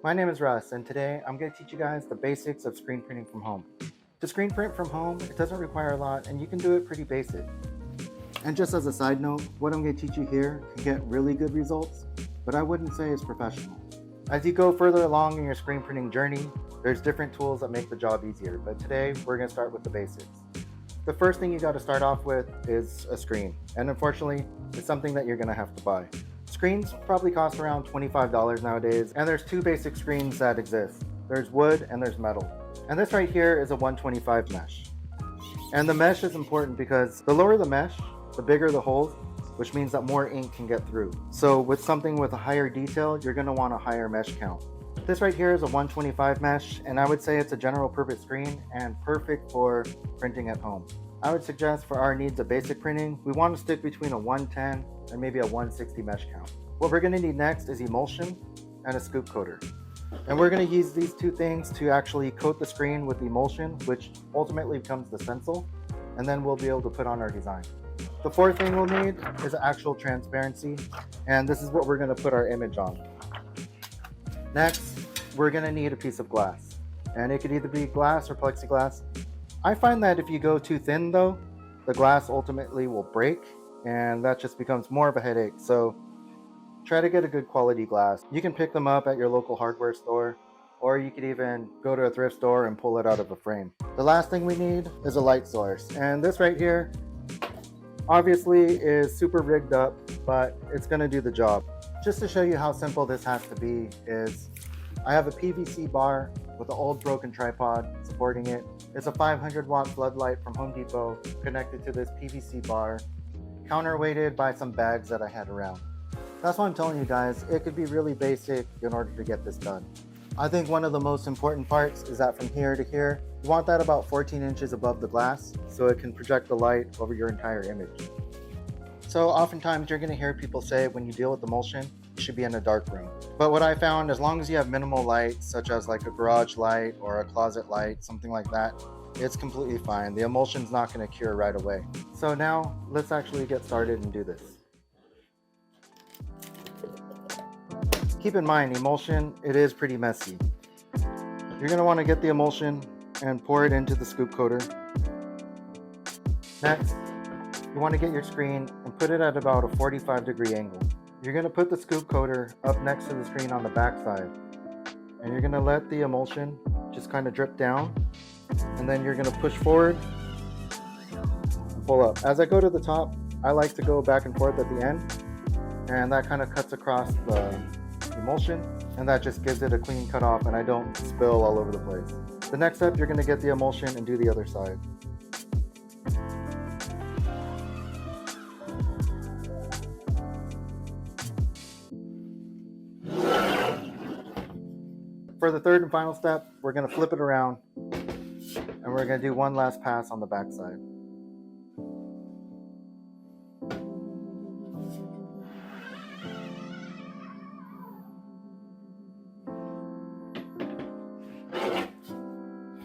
My name is Russ, and today I'm going to teach you guys the basics of screen printing from home. To screen print from home, it doesn't require a lot, and you can do it pretty basic. And just as a side note, what I'm going to teach you here can get really good results, but I wouldn't say it's professional. As you go further along in your screen printing journey, there's different tools that make the job easier, but today we're going to start with the basics. The first thing you got to start off with is a screen, and unfortunately, it's something that you're going to have to buy. Screens probably cost around $25 nowadays, and there's two basic screens that exist. There's wood and there's metal. And this right here is a 125 mesh. And the mesh is important because the lower the mesh, the bigger the holes, which means that more ink can get through. So with something with a higher detail, you're going to want a higher mesh count. This right here is a 125 mesh, and I would say it's a general purpose screen and perfect for printing at home. I would suggest for our needs of basic printing, we want to stick between a 110 and maybe a 160 mesh count. What we're going to need next is emulsion and a scoop coater. And we're going to use these two things to actually coat the screen with emulsion, which ultimately becomes the stencil, and then we'll be able to put on our design. The fourth thing we'll need is actual transparency, and this is what we're going to put our image on. Next, we're going to need a piece of glass, and it could either be glass or plexiglass. I find that if you go too thin though, the glass ultimately will break, and that just becomes more of a headache. So try to get a good quality glass. You can pick them up at your local hardware store, or you could even go to a thrift store and pull it out of a frame. The last thing we need is a light source, and this right here obviously is super rigged up, but it's going to do the job. Just to show you how simple this has to be is I have a PVC bar with an old broken tripod supporting it. It's a 500 watt floodlight from Home Depot connected to this PVC bar, counterweighted by some bags that I had around. That's why I'm telling you guys, it could be really basic in order to get this done. I think one of the most important parts is that from here to here, you want that about 14 inches above the glass so it can project the light over your entire image. So oftentimes you're going to hear people say when you deal with emulsion, you should be in a dark room. But what I found, as long as you have minimal light, such as like a garage light or a closet light, something like that, it's completely fine. The emulsion's not going to cure right away. So now let's actually get started and do this. Keep in mind, emulsion, it is pretty messy. You're going to want to get the emulsion and pour it into the scoop coater. Next, you want to get your screen and put it at about a 45-degree angle. You're going to put the scoop coater up next to the screen on the back side, and you're going to let the emulsion just kind of drip down, and then you're going to push forward and pull up. As I go to the top, I like to go back and forth at the end, and that kind of cuts across the emulsion, and that just gives it a clean cut off and I don't spill all over the place. The next step, you're going to get the emulsion and do the other side. For the third and final step, we're going to flip it around and we're going to do one last pass on the back side.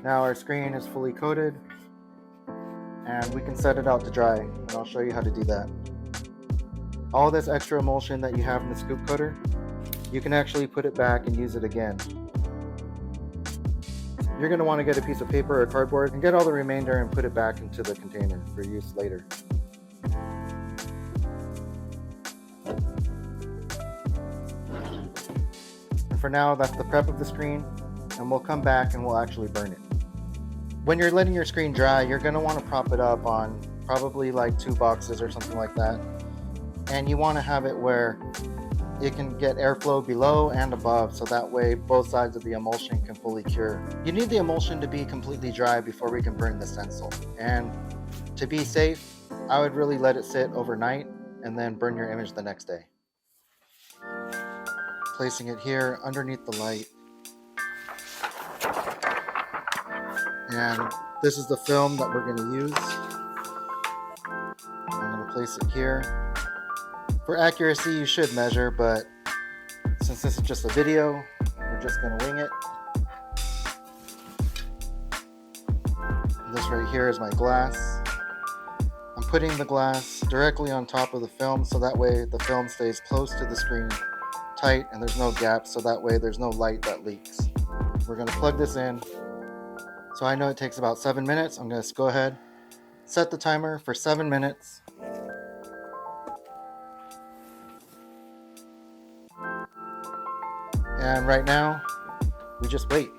Now our screen is fully coated and we can set it out to dry, and I'll show you how to do that. All this extra emulsion that you have in the scoop coater, you can actually put it back and use it again. You're going to want to get a piece of paper or cardboard and get all the remainder and put it back into the container for use later. And for now, that's the prep of the screen, and we'll come back and we'll actually burn it. When you're letting your screen dry, you're going to want to prop it up on probably like 2 boxes or something like that. And you want to have it where it can get airflow below and above, so that way both sides of the emulsion can fully cure. You need the emulsion to be completely dry before we can burn the stencil. And to be safe, I would really let it sit overnight and then burn your image the next day. Placing it here underneath the light. And this is the film that we're going to use. I'm going to place it here. For accuracy, you should measure, but since this is just a video, we're just going to wing it. This right here is my glass. I'm putting the glass directly on top of the film, so that way the film stays close to the screen, tight and there's no gaps, so that way there's no light that leaks. We're going to plug this in. So I know it takes about 7 minutes. I'm going to go ahead, set the timer for 7 minutes. And right now, we just wait.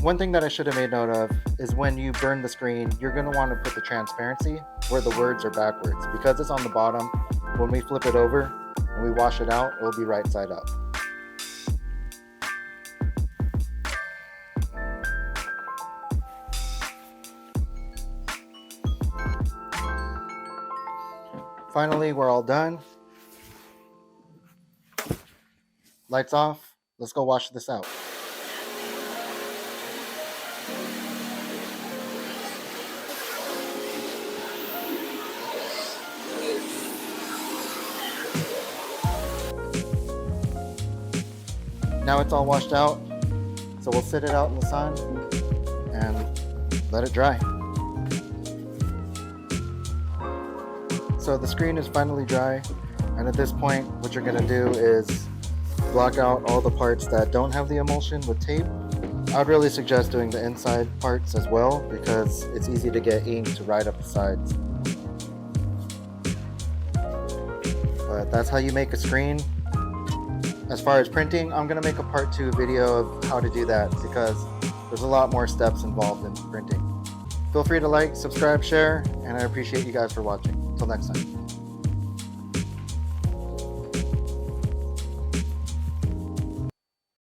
One thing that I should have made note of is when you burn the screen, you're going to want to put the transparency where the words are backwards. Because it's on the bottom, when we flip it over and we wash it out, it will be right side up. Finally, we're all done. Lights off. Let's go wash this out. Now it's all washed out, so we'll sit it out in the sun and let it dry. So the screen is finally dry, and at this point what you're going to do is block out all the parts that don't have the emulsion with tape. I'd really suggest doing the inside parts as well because it's easy to get ink to ride up the sides. But that's how you make a screen. As far as printing, I'm going to make a part 2 video of how to do that because there's a lot more steps involved in printing. Feel free to like, subscribe, share, and I appreciate you guys for watching. Until next time.